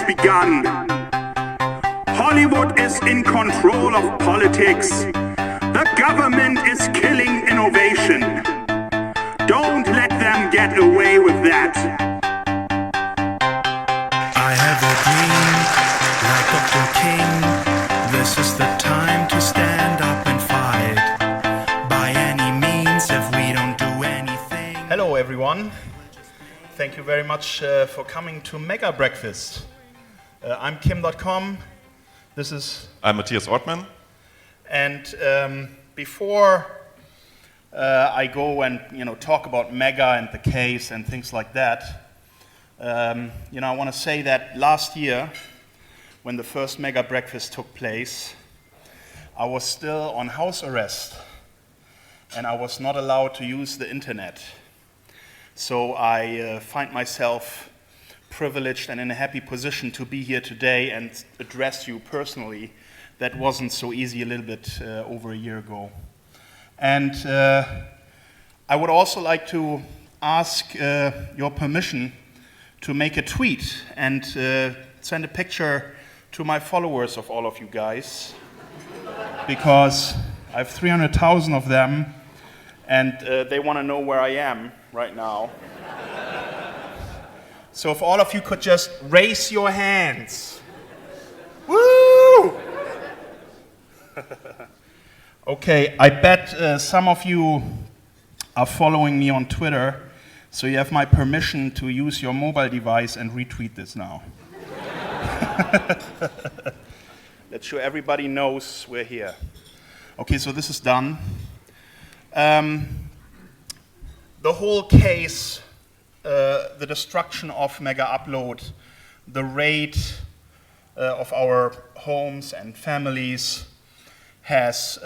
begun. Hollywood is in control of politics. The government is killing innovation. Don't let them get away with that. I have a dream, like Dr. King. This is the time to stand up and fight. By any means, if we don't do anything. Hello everyone. Thank you very much for coming to MegaBreakfast. I'm Dotcom. I'm Mathias Ortmann. And before I go and talk about Mega and the case and things like that, I want to say that last year, when the first MegaBreakfast took place, I was still on house arrest, and I was not allowed to use the internet. So I find myself privileged and in a happy position to be here today and address you personally. That wasn't so easy a little bit over a year ago. And I would also like to ask your permission to make a tweet and send a picture to my followers of all of you guys, because I have 300,000 of them, and they want to know where I am right now. So if all of you could just raise your hands. Woo! Okay, I bet some of you are following me on Twitter, so you have my permission to use your mobile device and retweet this now. Let's sure everybody knows we're here. Okay, so this is done. The whole case, the destruction of Mega Upload, the raid of our homes and families has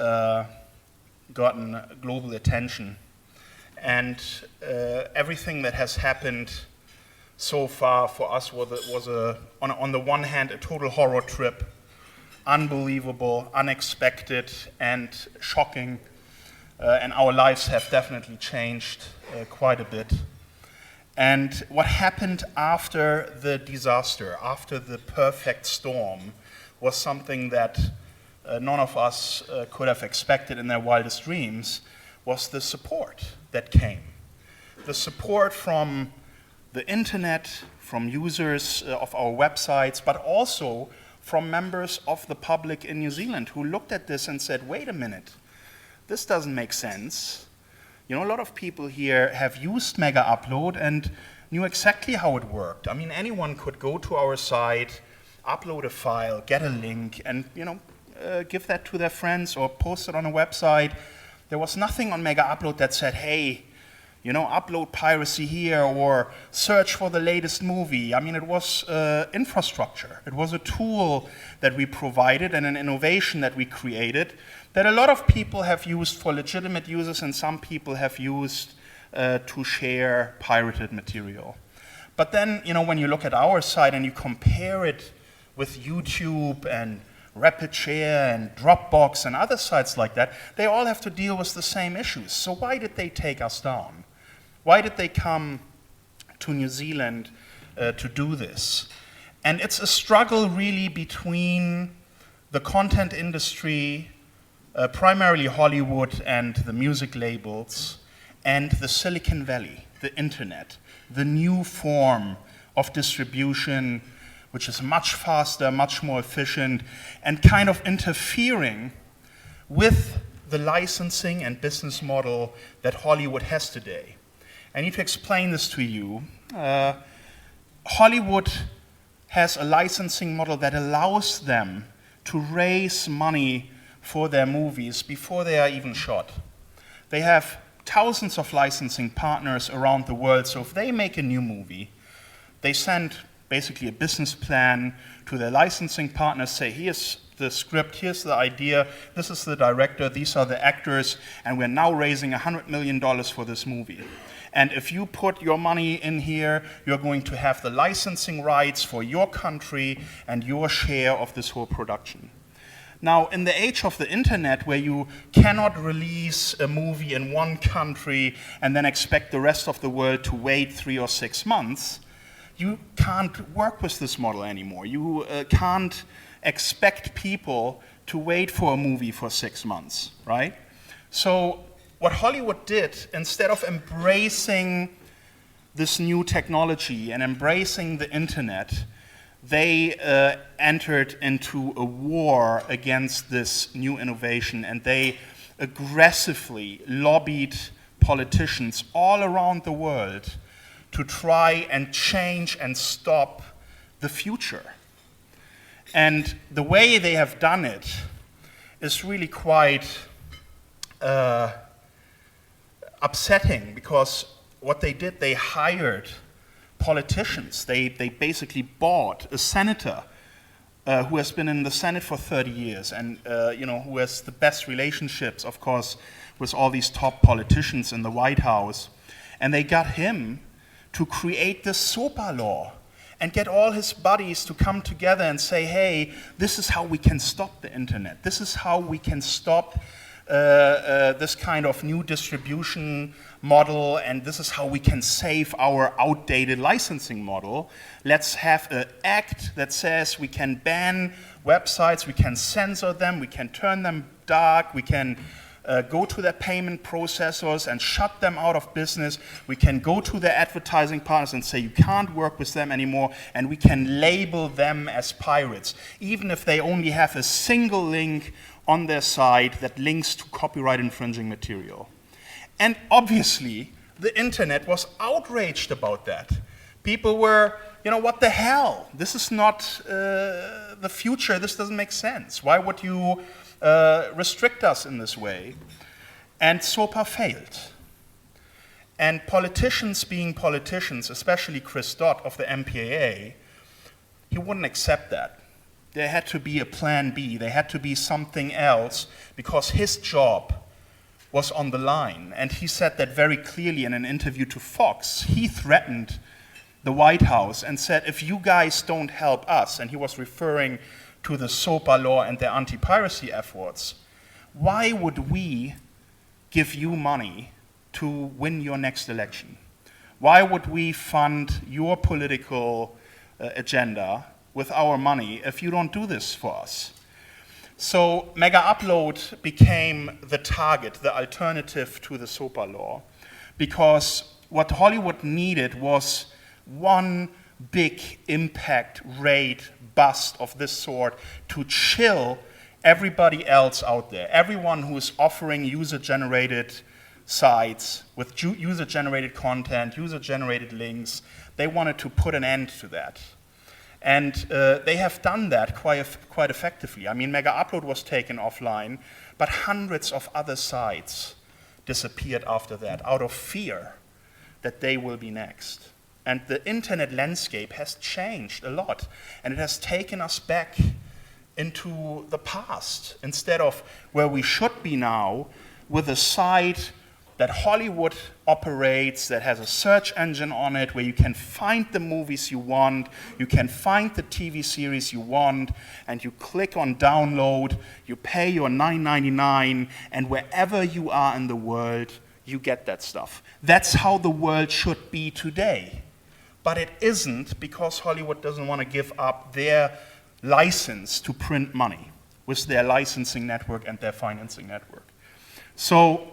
gotten global attention. And everything that has happened so far for us was on the one hand, a total horror trip, unbelievable, unexpected, and shocking. And our lives have definitely changed quite a bit. And what happened after the disaster, after the perfect storm, was something that none of us could have expected in their wildest dreams, was the support that came. The support from the internet, from users of our websites, but also from members of the public in New Zealand who looked at this and said, wait a minute, this doesn't make sense. A lot of people here have used Mega Upload and knew exactly how it worked. I mean, anyone could go to our site, upload a file, get a link, and give that to their friends or post it on a website. There was nothing on Mega Upload that said, hey, upload piracy here or search for the latest movie. I mean, it was infrastructure. It was a tool that we provided and an innovation that we created that a lot of people have used for legitimate uses and some people have used to share pirated material. But then, when you look at our site and you compare it with YouTube and RapidShare and Dropbox and other sites like that, they all have to deal with the same issues. So why did they take us down? Why did they come to New Zealand to do this? And it's a struggle really between the content industry, primarily Hollywood and the music labels, and the Silicon Valley, the internet, the new form of distribution, which is much faster, much more efficient, and kind of interfering with the licensing and business model that Hollywood has today. I need to explain this to you. Hollywood has a licensing model that allows them to raise money for their movies before they are even shot. They have thousands of licensing partners around the world, so if they make a new movie, they send basically a business plan to their licensing partners, say, here's the script, here's the idea, this is the director, these are the actors, and we're now raising $100 million for this movie. And if you put your money in here, you're going to have the licensing rights for your country and your share of this whole production. Now, in the age of the internet, where you cannot release a movie in one country and then expect the rest of the world to wait 3 or 6 months, you can't work with this model anymore. You can't expect people to wait for a movie for 6 months, right? So what Hollywood did, instead of embracing this new technology and embracing the internet, they entered into a war against this new innovation, and they aggressively lobbied politicians all around the world to try and change and stop the future. And the way they have done it is really quite upsetting, because what they did, they hired politicians. They basically bought a senator who has been in the Senate for 30 years and who has the best relationships, of course, with all these top politicians in the White House. And they got him to create this SOPA law and get all his buddies to come together and say, hey, this is how we can stop the internet. This is how we can stop this kind of new distribution model, and this is how we can save our outdated licensing model. Let's have an act that says we can ban websites, we can censor them, we can turn them dark, we can go to their payment processors and shut them out of business. We can go to their advertising partners and say you can't work with them anymore, and we can label them as pirates, even if they only have a single link on their site that links to copyright infringing material. And obviously, the internet was outraged about that. People were, what the hell? This is not the future. This doesn't make sense. Why would you restrict us in this way? And SOPA failed. And politicians being politicians, especially Chris Dodd of the MPAA, he wouldn't accept that. There had to be a plan B. There had to be something else, because his job was on the line. And he said that very clearly in an interview to Fox. He threatened the White House and said, if you guys don't help us, and he was referring to the SOPA law and their anti-piracy efforts, why would we give you money to win your next election? Why would we fund your political agenda with our money if you don't do this for us? So MegaUpload became the target, the alternative to the SOPA law, because what Hollywood needed was one big impact rate bust of this sort to chill everybody else out there. Everyone who is offering user-generated sites with user-generated content, user-generated links, they wanted to put an end to that. And they have done that quite effectively. I mean, MegaUpload was taken offline, but hundreds of other sites disappeared after that out of fear that they will be next. And the internet landscape has changed a lot, and it has taken us back into the past instead of where we should be now, with a site that Hollywood operates, that has a search engine on it, where you can find the movies you want, you can find the TV series you want, and you click on download, you pay your $9.99, and wherever you are in the world, you get that stuff. That's how the world should be today. But it isn't, because Hollywood doesn't want to give up their license to print money with their licensing network and their financing network. So,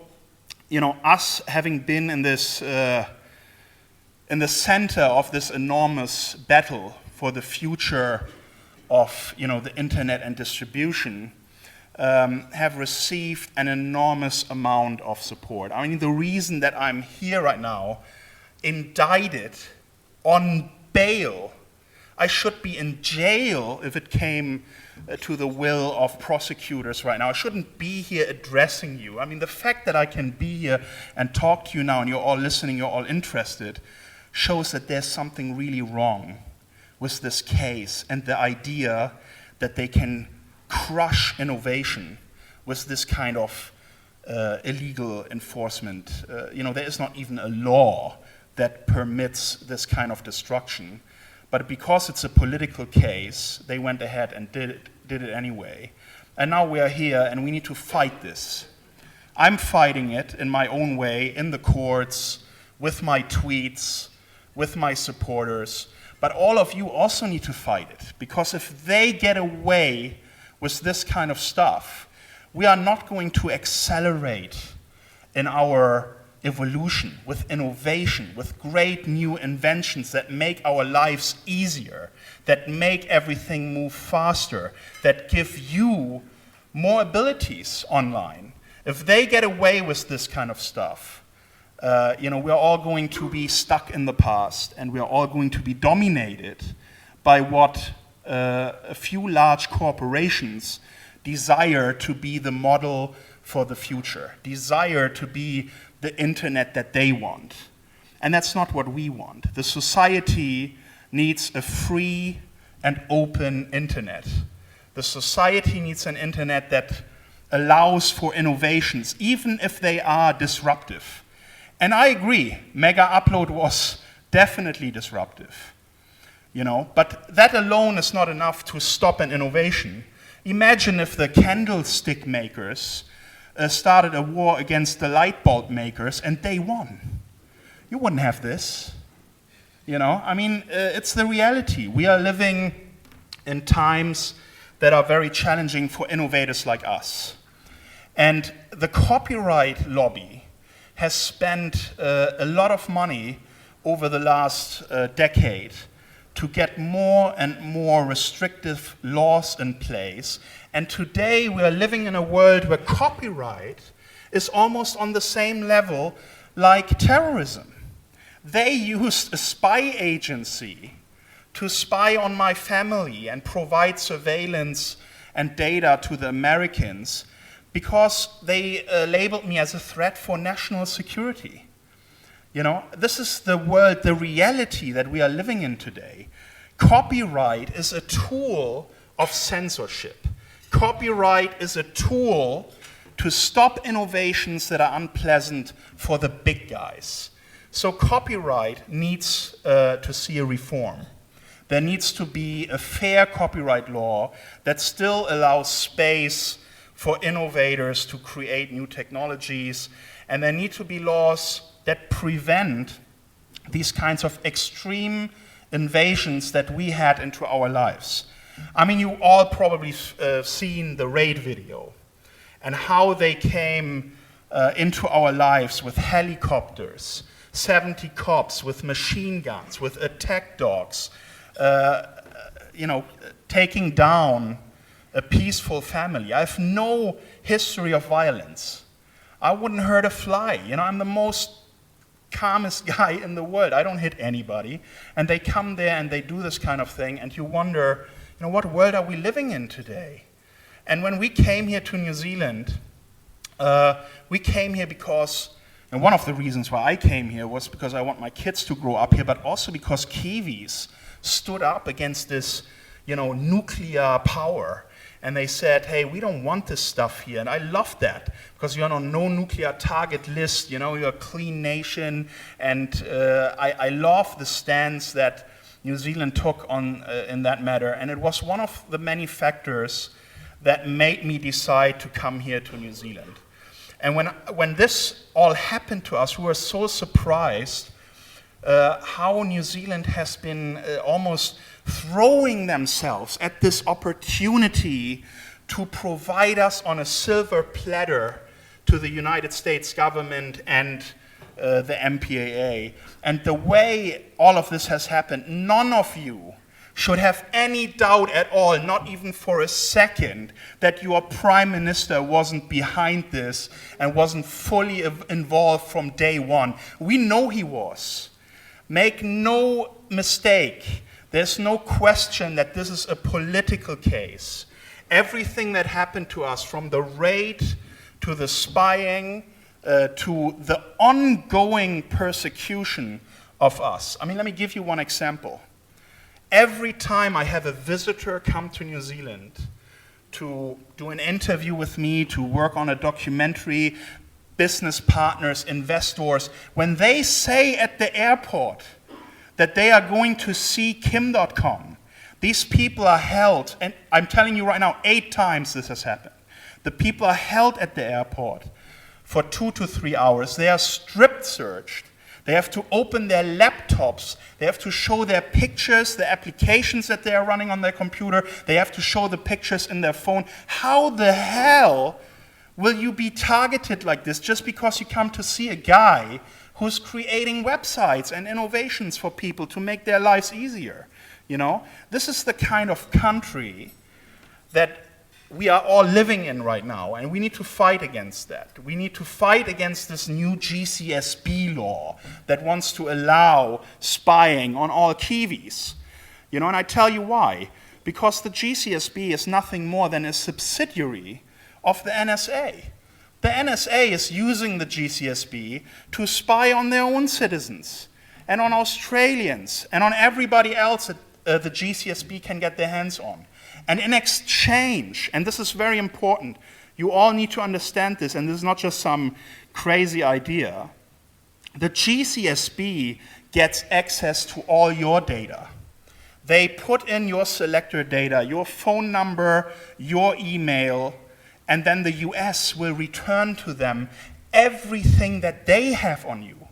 us having been in this, in the center of this enormous battle for the future of, the internet and distribution, have received an enormous amount of support. I mean, the reason that I'm here right now, indicted on bail, I should be in jail if it came to the will of prosecutors right now. I shouldn't be here addressing you. I mean, the fact that I can be here and talk to you now and you're all listening, you're all interested, shows that there's something really wrong with this case and the idea that they can crush innovation with this kind of illegal enforcement. There is not even a law that permits this kind of destruction. But because it's a political case, they went ahead and did it anyway. And now we are here, and we need to fight this. I'm fighting it in my own way, in the courts, with my tweets, with my supporters. But all of you also need to fight it, because if they get away with this kind of stuff, we are not going to accelerate in our evolution, with innovation, with great new inventions that make our lives easier, that make everything move faster, that give you more abilities online. If they get away with this kind of stuff, we're all going to be stuck in the past, and we're all going to be dominated by what a few large corporations desire to be the model for the future, desire to be the internet that they want. And that's not what we want. The society needs a free and open internet. The society needs an internet that allows for innovations, even if they are disruptive. And I agree, Mega Upload was definitely disruptive, but that alone is not enough to stop an innovation. Imagine if the candlestick makers started a war against the light bulb makers and they won. You wouldn't have this. It's the reality. We are living in times that are very challenging for innovators like us. And the copyright lobby has spent a lot of money over the last decade to get more and more restrictive laws in place. And today we are living in a world where copyright is almost on the same level like terrorism. They used a spy agency to spy on my family and provide surveillance and data to the Americans because they labeled me as a threat for national security. This is the world, the reality that we are living in today. Copyright is a tool of censorship. Copyright is a tool to stop innovations that are unpleasant for the big guys. So copyright needs to see a reform. There needs to be a fair copyright law that still allows space for innovators to create new technologies, and there need to be laws that prevent these kinds of extreme invasions that we had into our lives. You all probably seen the raid video and how they came into our lives with helicopters, 70 cops with machine guns, with attack dogs, taking down a peaceful family. I have no history of violence. I wouldn't hurt a fly. I'm the most calmest guy in the world. I don't hit anybody. And they come there and they do this kind of thing, and you wonder, what world are we living in today? And when we came here to New Zealand, we came here because, and one of the reasons why I came here was because I want my kids to grow up here, but also because Kiwis stood up against this, nuclear power. And they said, hey, we don't want this stuff here. And I love that, because you're on no nuclear target list, you're a clean nation. And I love the stance that New Zealand took on in that matter. And it was one of the many factors that made me decide to come here to New Zealand. And when this all happened to us, we were so surprised how New Zealand has been almost throwing themselves at this opportunity to provide us on a silver platter to the United States government and the MPAA. And the way all of this has happened, none of you should have any doubt at all, not even for a second, that your prime minister wasn't behind this and wasn't fully involved from day one. We know he was. Make no mistake, there's no question that this is a political case. Everything that happened to us, from the raid to the spying to the ongoing persecution of us. Let me give you one example. Every time I have a visitor come to New Zealand to do an interview with me, to work on a documentary, business partners, investors, when they say at the airport that they are going to see Dotcom, these people are held, and I'm telling you right now, 8 times this has happened. The people are held at the airport for 2 to 3 hours. They are strip searched. They have to open their laptops. They have to show their pictures, the applications that they are running on their computer. They have to show the pictures in their phone. How the hell will you be targeted like this just because you come to see a guy who's creating websites and innovations for people to make their lives easier? You know, this is the kind of country that we are all living in right now, and we need to fight against that. We need to fight against this new GCSB law that wants to allow spying on all Kiwis. You know, and I tell you why. Because the GCSB is nothing more than a subsidiary of the NSA. The NSA is using the GCSB to spy on their own citizens, and on Australians, and on everybody else that the GCSB can get their hands on. And in exchange, and this is very important, you all need to understand this, and this is not just some crazy idea, the GCSB gets access to all your data. They put in your selector data, your phone number, your email, and then the US will return to them everything that they have on you.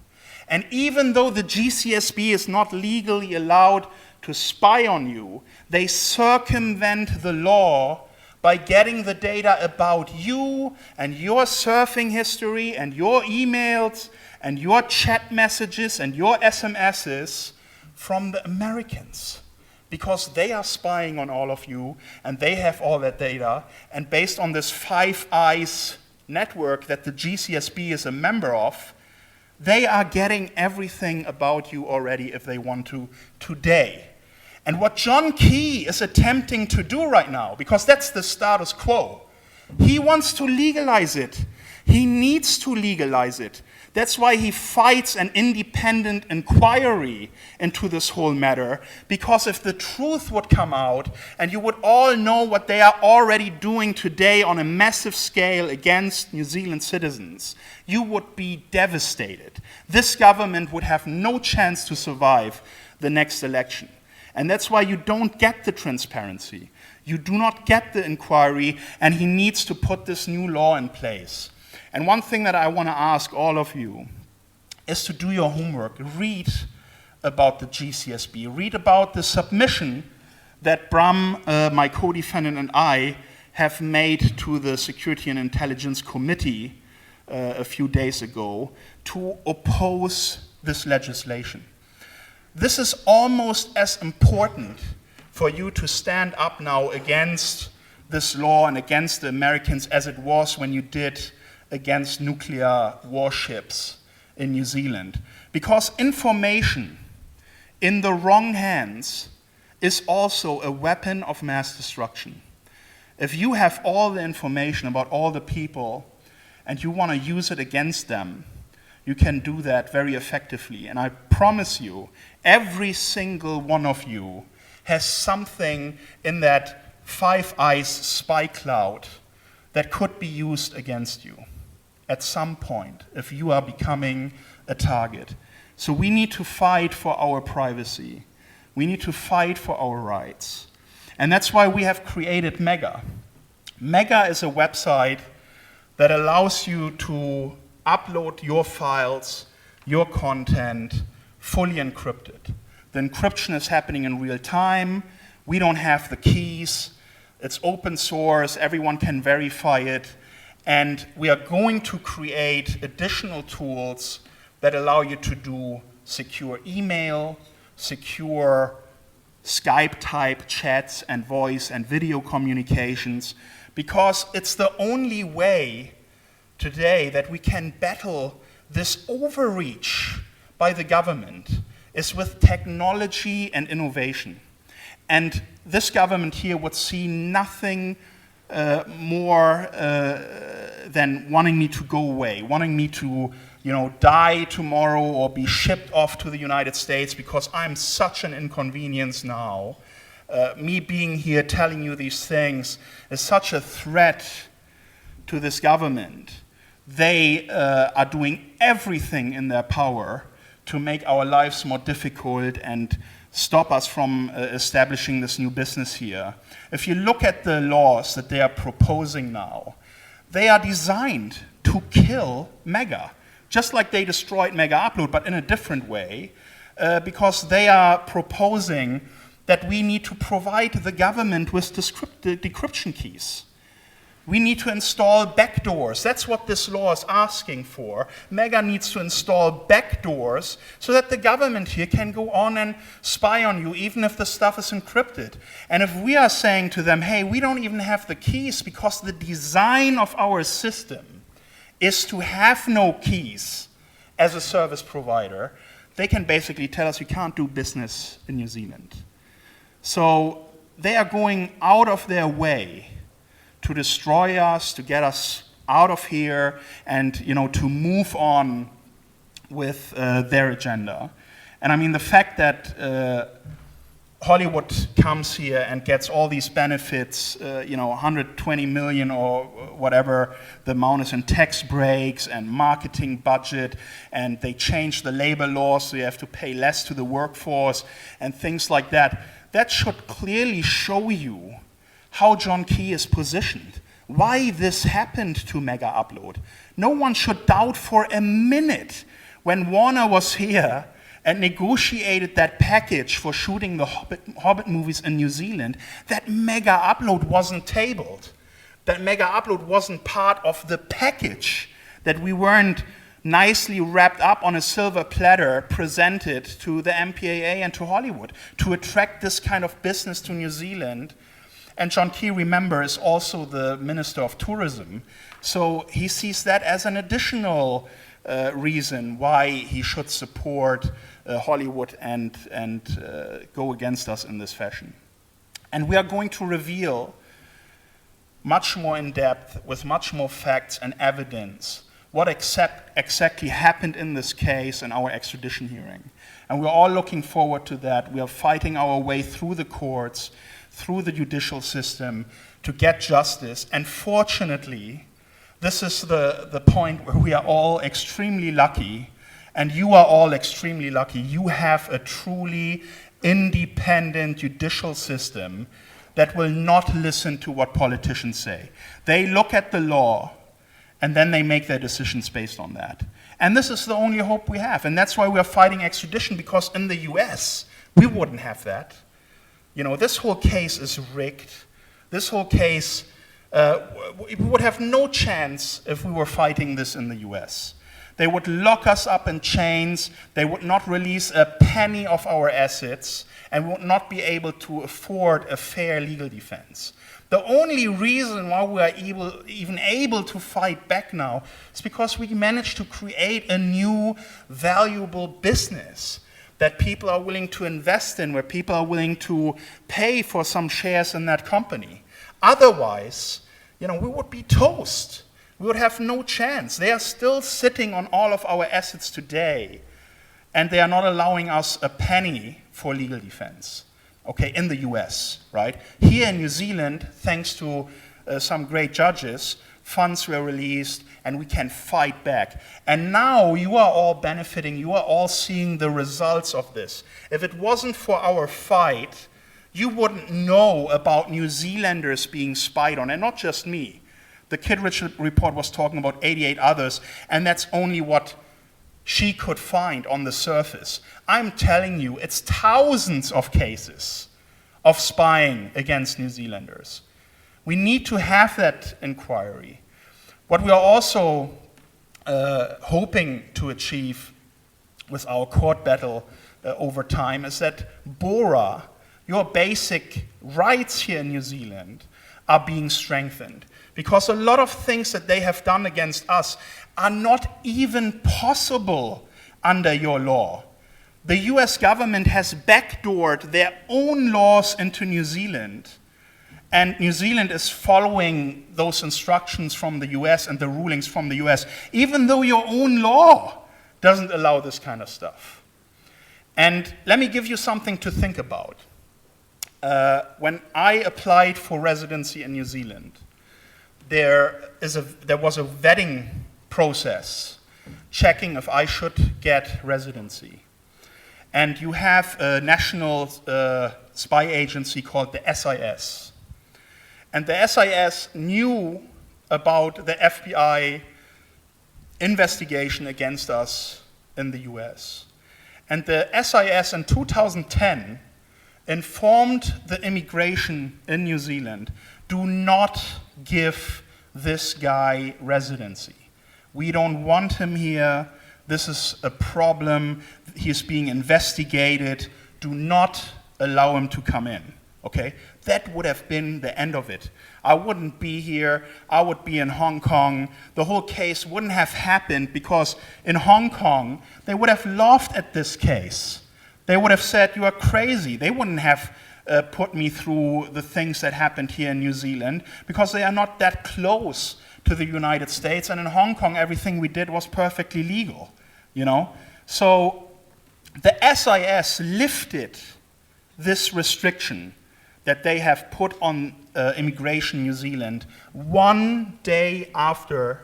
And even though the GCSB is not legally allowed to spy on you, they circumvent the law by getting the data about you and your surfing history and your emails and your chat messages and your SMSs from the Americans. Because they are spying on all of you and they have all that data, and based on this Five Eyes network that the GCSB is a member of, they are getting everything about you already if they want to today. And what John Key is attempting to do right now, because that's the status quo, he wants to legalize it. He needs to legalize it. That's why he fights an independent inquiry into this whole matter, because if the truth would come out and you would all know what they are already doing today on a massive scale against New Zealand citizens, you would be devastated. This government would have no chance to survive the next election. And that's why you don't get the transparency. You do not get the inquiry, and he needs to put this new law in place. And one thing that I want to ask all of you is to do your homework. Read about the GCSB. Read about the submission that Bram, my co-defendant, and I have made to the Security and Intelligence Committee a few days ago to oppose this legislation. This is almost as important for you to stand up now against this law and against the Americans as it was when you did against nuclear warships in New Zealand. Because information in the wrong hands is also a weapon of mass destruction. If you have all the information about all the people and you want to use it against them, you can do that very effectively. And I promise you, every single one of you has something in that Five Eyes spy cloud that could be used against you at some point if you are becoming a target. So we need to fight for our privacy. We need to fight for our rights. And that's why we have created Mega. Mega is a website that allows you to upload your files, your content, fully encrypted. The encryption is happening in real time. We don't have the keys. It's open source. Everyone can verify it. And we are going to create additional tools that allow you to do secure email, secure Skype-type chats and voice and video communications, because it's the only way today that we can battle this overreach by the government is with technology and innovation. And this government here would see nothing more than wanting me to go away, wanting me to, die tomorrow or be shipped off to the United States because I'm such an inconvenience now. Me being here telling you these things is such a threat to this government. They are doing everything in their power to make our lives more difficult and stop us from establishing this new business here. If you look at the laws that they are proposing now, they are designed to kill Mega. just like they destroyed MegaUpload, but in a different way, because they are proposing that we need to provide the government with the decryption keys. We need to install backdoors. That's what this law is asking for. Mega needs to install backdoors so that the government here can go on and spy on you, even if the stuff is encrypted. And if we are saying to them, hey, we don't even have the keys because the design of our system is to have no keys as a service provider, they can basically tell us you can't do business in New Zealand. So they are going out of their way to destroy us, to get us out of here, and to move on with their agenda. And I mean, the fact that Hollywood comes here and gets all these benefits, 120 million or whatever the amount is in tax breaks and marketing budget, and they change the labor laws so you have to pay less to the workforce and things like that, that should clearly show you how John Key is positioned, why this happened to MegaUpload. No one should doubt for a minute when Warner was here and negotiated that package for shooting the Hobbit movies in New Zealand, that MegaUpload wasn't tabled, that MegaUpload wasn't part of the package, that we weren't nicely wrapped up on a silver platter presented to the MPAA and to Hollywood to attract this kind of business to New Zealand. And John Key, remember, is also the Minister of Tourism. So he sees that as an additional reason why he should support Hollywood and go against us in this fashion. And we are going to reveal much more in depth, with much more facts and evidence, what exactly happened in this case in our extradition hearing. And we're all looking forward to that. We are fighting our way through the courts, through the judicial system to get justice. And fortunately, this is the point where we are all extremely lucky, and you are all extremely lucky. You have a truly independent judicial system that will not listen to what politicians say. They look at the law, and then they make their decisions based on that. And this is the only hope we have. And that's why we are fighting extradition, because in the US, we wouldn't have that. This whole case is rigged. This whole case, we would have no chance if we were fighting this in the US. They would lock us up in chains. They would not release a penny of our assets, and we would not be able to afford a fair legal defense. The only reason why we are even able to fight back now is because we managed to create a new, valuable business that people are willing to invest in, where people are willing to pay for some shares in that company. Otherwise, we would be toast. We would have no chance. They are still sitting on all of our assets today, and they are not allowing us a penny for legal defense, okay, in the US, right? Here in New Zealand, thanks to some great judges, funds were released, and we can fight back. And now you are all benefiting, you are all seeing the results of this. If it wasn't for our fight, you wouldn't know about New Zealanders being spied on, and not just me. The Kittredge report was talking about 88 others, and that's only what she could find on the surface. I'm telling you, it's thousands of cases of spying against New Zealanders. We need to have that inquiry. What we are also hoping to achieve with our court battle over time is that BORA, your basic rights here in New Zealand, are being strengthened. Because a lot of things that they have done against us are not even possible under your law. The US government has backdoored their own laws into New Zealand, and New Zealand is following those instructions from the US and the rulings from the US, even though your own law doesn't allow this kind of stuff. And let me give you something to think about. When I applied for residency in New Zealand, there was a vetting process checking if I should get residency. And you have a national spy agency called the SIS. And the SIS knew about the FBI investigation against us in the US. And the SIS in 2010 informed the immigration in New Zealand, do not give this guy residency. We don't want him here. This is a problem. He's being investigated. Do not allow him to come in, okay? That would have been the end of it. I wouldn't be here. I would be in Hong Kong. The whole case wouldn't have happened because in Hong Kong, they would have laughed at this case. They would have said, you are crazy. They wouldn't have put me through the things that happened here in New Zealand because they are not that close to the United States. And in Hong Kong, everything we did was perfectly legal, you know? So the SIS lifted this restriction that they have put on immigration in New Zealand 1 day after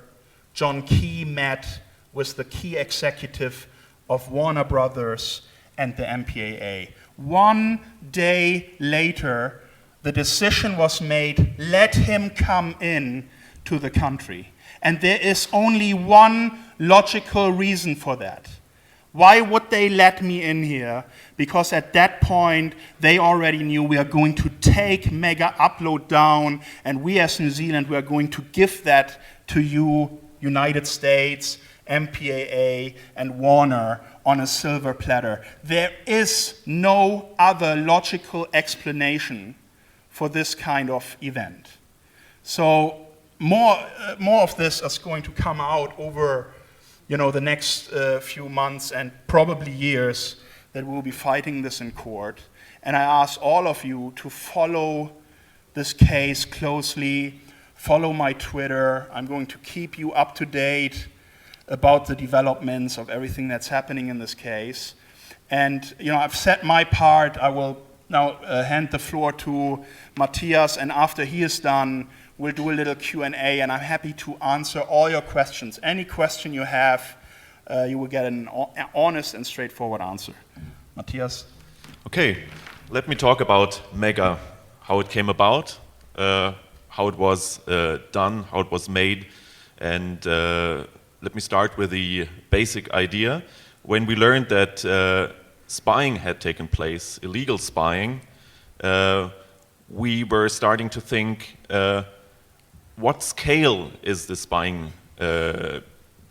John Key met with the key executive of Warner Brothers and the MPAA. 1 day later, the decision was made, let him come in to the country. And there is only one logical reason for that. Why would they let me in here? Because at that point, they already knew we are going to take MegaUpload down, and we as New Zealand, we are going to give that to you, United States, MPAA, and Warner on a silver platter. There is no other logical explanation for this kind of event. So more of this is going to come out over the next few months and probably years that we'll be fighting this in court. And I ask all of you to follow this case closely, follow my Twitter. I'm going to keep you up to date about the developments of everything that's happening in this case. And I've said my part. I will now hand the floor to Mathias, and after he is done, we'll do a little Q&A, and I'm happy to answer all your questions. Any question you have, you will get an honest and straightforward answer. Mathias? Okay, let me talk about Mega, how it came about, how it was done, how it was made, and let me start with the basic idea. When we learned that spying had taken place, illegal spying, we were starting to think, what scale is the spying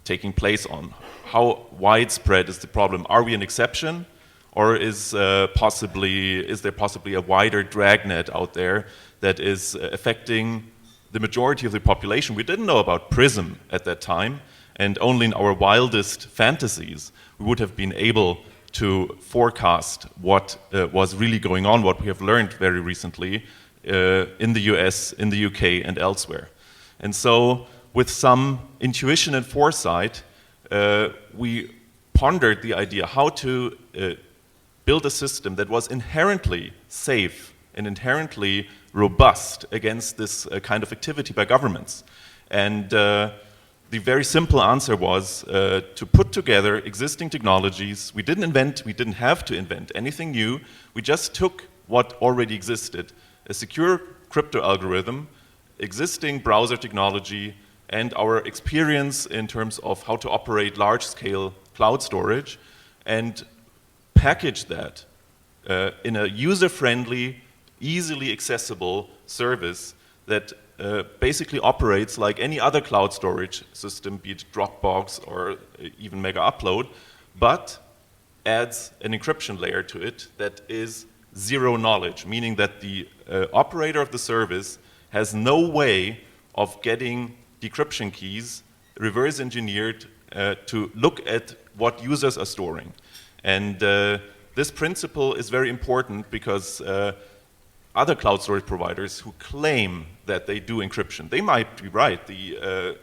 taking place on? How widespread is the problem? Are we an exception, or is there possibly a wider dragnet out there that is affecting the majority of the population? We didn't know about PRISM at that time, and only in our wildest fantasies we would have been able to forecast what was really going on, what we have learned very recently in the US, in the UK, and elsewhere. And so, with some intuition and foresight, we pondered the idea how to build a system that was inherently safe and inherently robust against this kind of activity by governments. And the very simple answer was to put together existing technologies. We didn't have to invent anything new. We just took what already existed, a secure crypto algorithm, existing browser technology, and our experience in terms of how to operate large-scale cloud storage, and package that in a user-friendly, easily accessible service that basically operates like any other cloud storage system, be it Dropbox or even MegaUpload, but adds an encryption layer to it that is zero knowledge, meaning that the operator of the service has no way of getting decryption keys reverse engineered to look at what users are storing. And this principle is very important because other cloud storage providers who claim that they do encryption, they might be right. The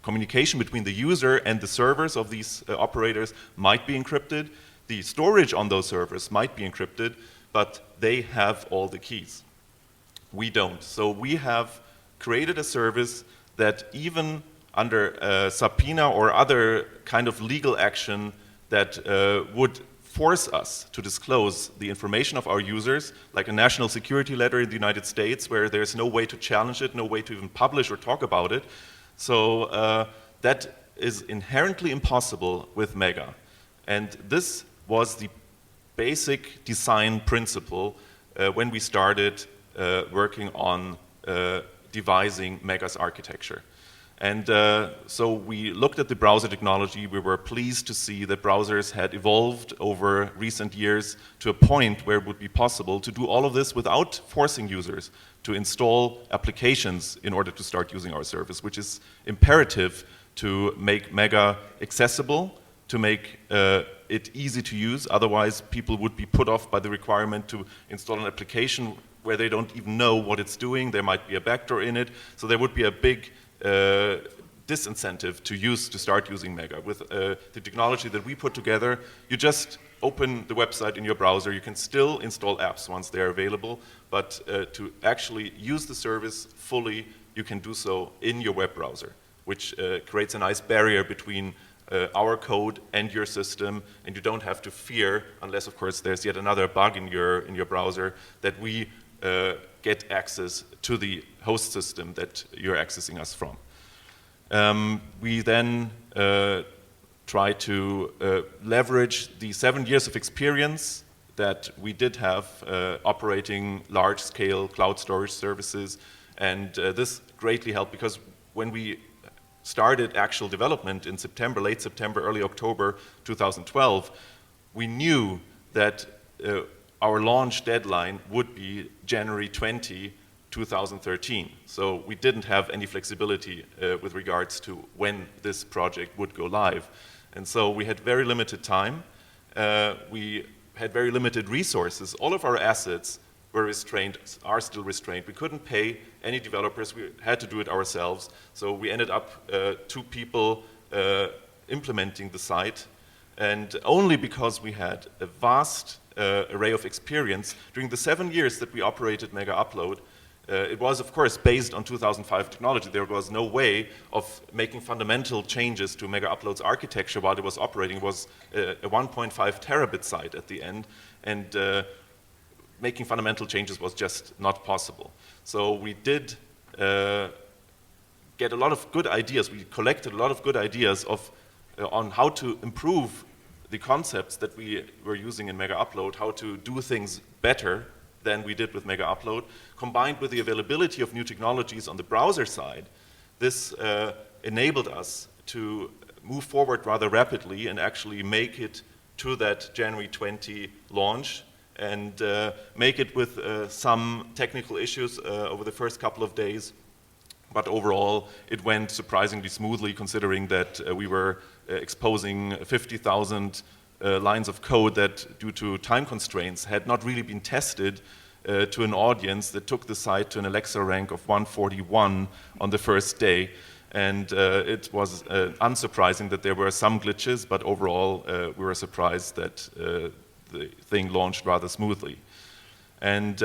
communication between the user and the servers of these operators might be encrypted. The storage on those servers might be encrypted, but they have all the keys. We don't. So we have created a service that even under subpoena or other kind of legal action that would force us to disclose the information of our users, like a national security letter in the United States where there's no way to challenge it, no way to even publish or talk about it, So that is inherently impossible with Mega. And this was the basic design principle when we started working on devising Mega's architecture. And so we looked at the browser technology. We were pleased to see that browsers had evolved over recent years to a point where it would be possible to do all of this without forcing users to install applications in order to start using our service, which is imperative to make Mega accessible, to make it easy to use. Otherwise, people would be put off by the requirement to install an application where they don't even know what it's doing. There might be a backdoor in it. So there would be a big disincentive to start using Mega. With the technology that we put together, you just open the website in your browser. You can still install apps once they're available, but to actually use the service fully, you can do so in your web browser, which creates a nice barrier between our code and your system, and you don't have to fear, unless of course there's yet another bug in your browser, that we get access to the host system that you're accessing us from. We then try to leverage the 7 years of experience that we did have operating large-scale cloud storage services, and this greatly helped because when we started actual development in September, late September, early October 2012, we knew that our launch deadline would be January 20, 2013. So we didn't have any flexibility with regards to when this project would go live. And so we had very limited time. We had very limited resources. All of our assets were restrained, are still restrained. We couldn't pay any developers. We had to do it ourselves. So we ended up 2 people implementing the site. And only because we had a vast array of experience during the 7 years that we operated Mega Upload, it was, of course, based on 2005 technology. There was no way of making fundamental changes to Mega Upload's architecture while it was operating. It was a 1.5 terabit site at the end, and making fundamental changes was just not possible. So we did get a lot of good ideas. We collected a lot of good ideas on how to improve the concepts that we were using in Mega Upload, how to do things better than we did with Mega Upload. Combined with the availability of new technologies on the browser side, this enabled us to move forward rather rapidly and actually make it to that January 20 launch, and make it with some technical issues over the first couple of days. But overall, it went surprisingly smoothly, considering that we were exposing 50,000 lines of code that, due to time constraints, had not really been tested to an audience that took the site to an Alexa rank of 141 on the first day. And it was unsurprising that there were some glitches, but overall we were surprised that the thing launched rather smoothly. And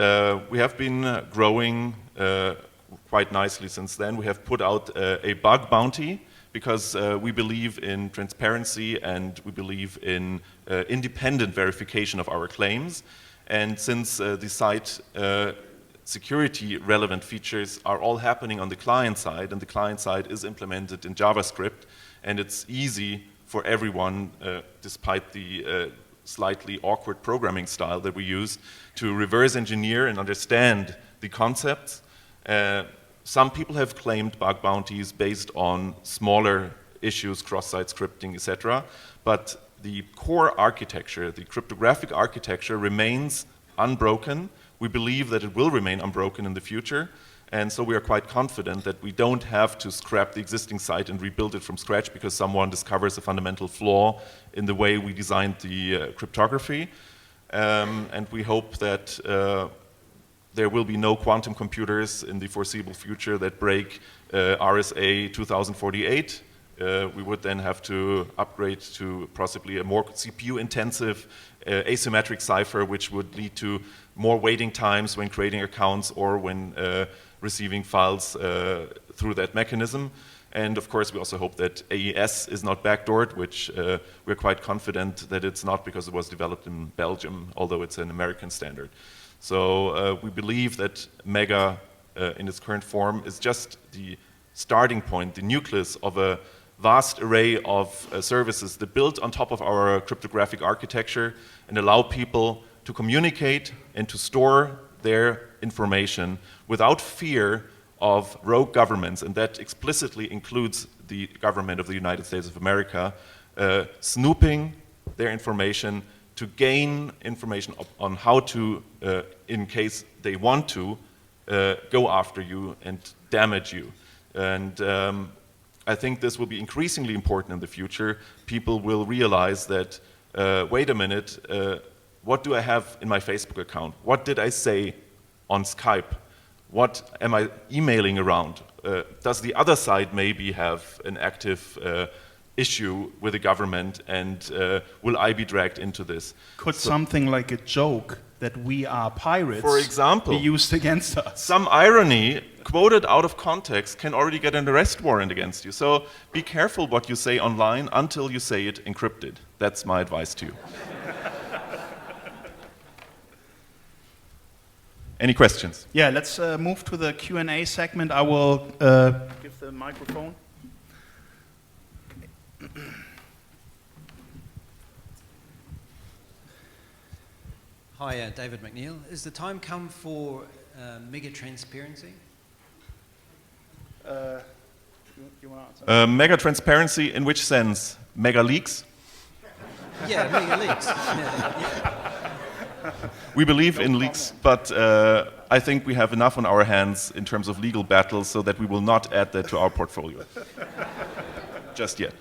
we have been growing quite nicely since then. We have put out a bug bounty because we believe in transparency and we believe in independent verification of our claims. And since the site security relevant features are all happening on the client side, and the client side is implemented in JavaScript, and it's easy for everyone, despite the slightly awkward programming style that we use, to reverse engineer and understand the concepts. Some people have claimed bug bounties based on smaller issues, cross-site scripting, etc. But the core architecture, the cryptographic architecture, remains unbroken. We believe that it will remain unbroken in the future. And so we are quite confident that we don't have to scrap the existing site and rebuild it from scratch because someone discovers a fundamental flaw in the way we designed the cryptography. And we hope that there will be no quantum computers in the foreseeable future that break RSA 2048. We would then have to upgrade to possibly a more CPU-intensive asymmetric cipher, which would lead to more waiting times when creating accounts or when receiving files through that mechanism. And of course, we also hope that AES is not backdoored, which we're quite confident that it's not because it was developed in Belgium, although it's an American standard. So we believe that Mega in its current form is just the starting point, the nucleus of a vast array of services that build on top of our cryptographic architecture and allow people to communicate and to store their information without fear of rogue governments, and that explicitly includes the government of the United States of America, snooping their information to gain information on how to, in case they want to, go after you and damage you. And I think this will be increasingly important in the future. People will realize that, wait a minute, what do I have in my Facebook account? What did I say on Skype? What am I emailing around? Does the other side maybe have an active issue with the government, and will I be dragged into this? Could something like a joke that we are pirates, for example, be used against us? Some irony quoted out of context can already get an arrest warrant against you. So be careful what you say online until you say it encrypted. That's my advice to you. Any questions? Yeah, let's move to the Q&A segment. I will give the microphone. Hi, David McNeil. Is the time come for mega transparency? You want to answer? Mega transparency in which sense? Mega leaks? Yeah, mega leaks. Yeah. We believe in leaks, but I think we have enough on our hands in terms of legal battles so that we will not add that to our portfolio. Just yet.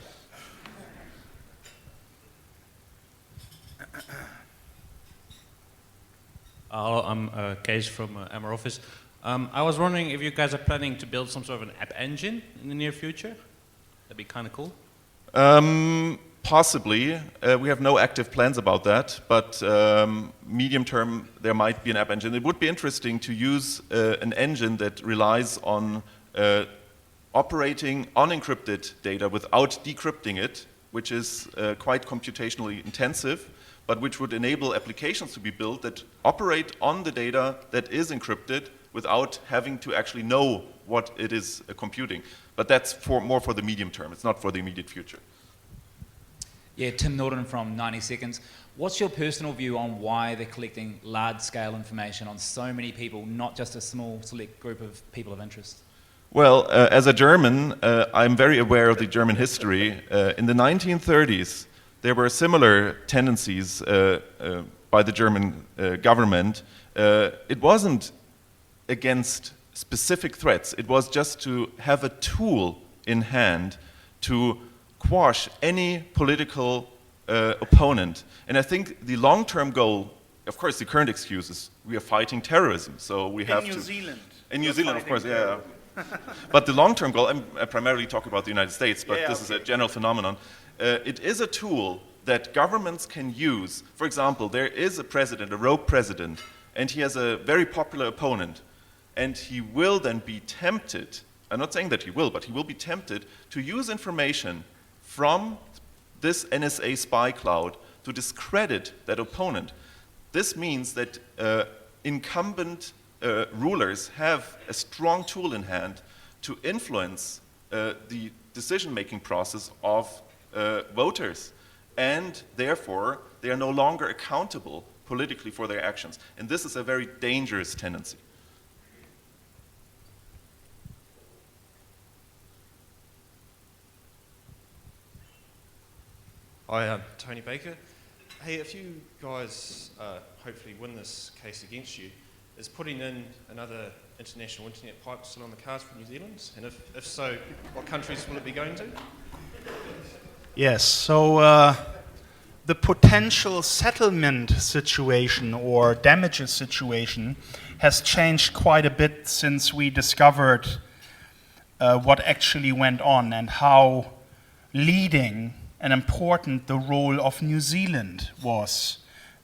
Hello, I'm Kees from Amber Office. I was wondering if you guys are planning to build some sort of an app engine in the near future. That'd be kind of cool. Possibly. We have no active plans about that, but medium term there might be an app engine. It would be interesting to use an engine that relies on operating unencrypted data without decrypting it, which is quite computationally intensive, but which would enable applications to be built that operate on the data that is encrypted without having to actually know what it is computing. But that's more for the medium term. It's not for the immediate future. Yeah, Tim Norton from 90 Seconds. What's your personal view on why they're collecting large-scale information on so many people, not just a small select group of people of interest? Well, as a German, I'm very aware of the German history. In the 1930s, there were similar tendencies by the German government. It wasn't against specific threats. It was just to have a tool in hand to quash any political opponent. And I think the long-term goal, of course, the current excuse is we are fighting terrorism, so we have to... In New Zealand. In New Zealand, of course, yeah. But the long-term goal, I primarily talk about the United States, but this is a general phenomenon. It is a tool that governments can use. For example, there is a president, a rogue president, and he has a very popular opponent, and he will then be tempted, I'm not saying that he will, but he will be tempted to use information from this NSA spy cloud to discredit that opponent. This means that incumbent rulers have a strong tool in hand to influence the decision-making process of voters, and therefore they are no longer accountable politically for their actions. And this is a very dangerous tendency. Hi, I'm Tony Baker. Hey, if you guys hopefully win this case against you, is putting in another international internet pipe still on the cards for New Zealand? And if so, what countries will it be going to? Yes, so the potential settlement situation or damages situation has changed quite a bit since we discovered what actually went on and how leading and important the role of New Zealand was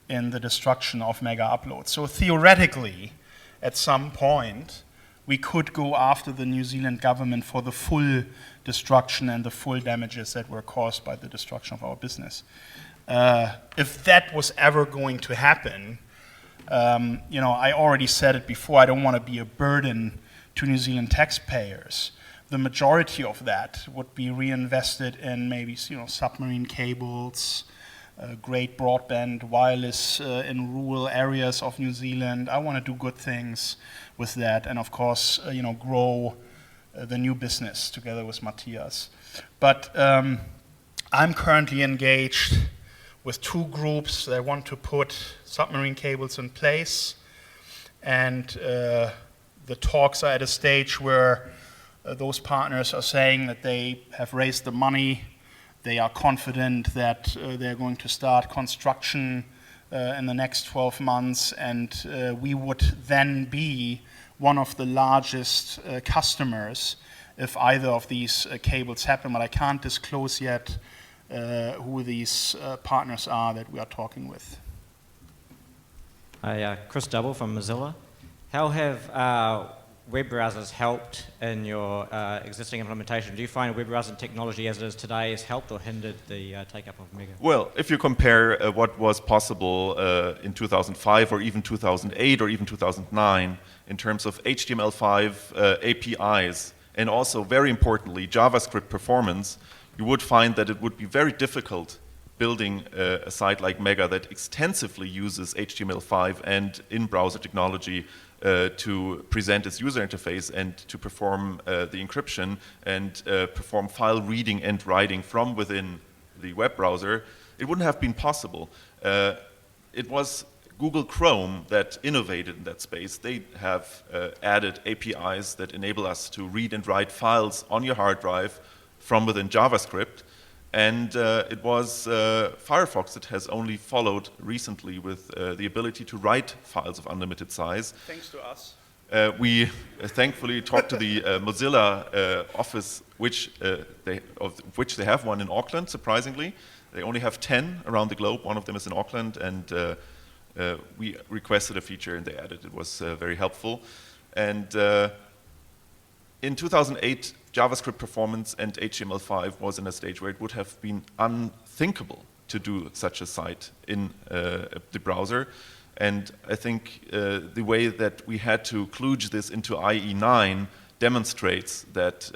in the destruction of mega uploads. So theoretically, at some point, we could go after the New Zealand government for the full destruction and the full damages that were caused by the destruction of our business. If that was ever going to happen, I already said it before, I don't want to be a burden to New Zealand taxpayers. the majority of that would be reinvested in maybe submarine cables, great broadband, wireless in rural areas of New Zealand. I want to do good things with that, and of course, grow the new business together with Mathias. But I'm currently engaged with 2 groups that want to put submarine cables in place, and the talks are at a stage where those partners are saying that they have raised the money. They are confident that they're going to start construction in the next 12 months, and we would then be one of the largest customers if either of these cables happen, but I can't disclose yet who these partners are that we are talking with. Hi, Chris Double from Mozilla. How have web browsers helped in your existing implementation? Do you find web browser technology as it is today has helped or hindered the take-up of Mega? Well, if you compare what was possible in 2005 or even 2008 or even 2009 in terms of HTML5 APIs, and also very importantly JavaScript performance, you would find that it would be very difficult building a site like Mega that extensively uses HTML5 and in-browser technology to present its user interface and to perform the encryption and perform file reading and writing from within the web browser. It wouldn't have been possible. It was Google Chrome that innovated in that space. They have added APIs that enable us to read and write files on your hard drive from within JavaScript. And it was Firefox that has only followed recently with the ability to write files of unlimited size. Thanks to us. We thankfully talked to the Mozilla office, of which they have one in Auckland, surprisingly. They only have 10 around the globe. One of them is in Auckland, and we requested a feature and they added it. It was very helpful. And in 2008, JavaScript performance and HTML5 was in a stage where it would have been unthinkable to do such a site in the browser. And I think the way that we had to kludge this into IE9 demonstrates that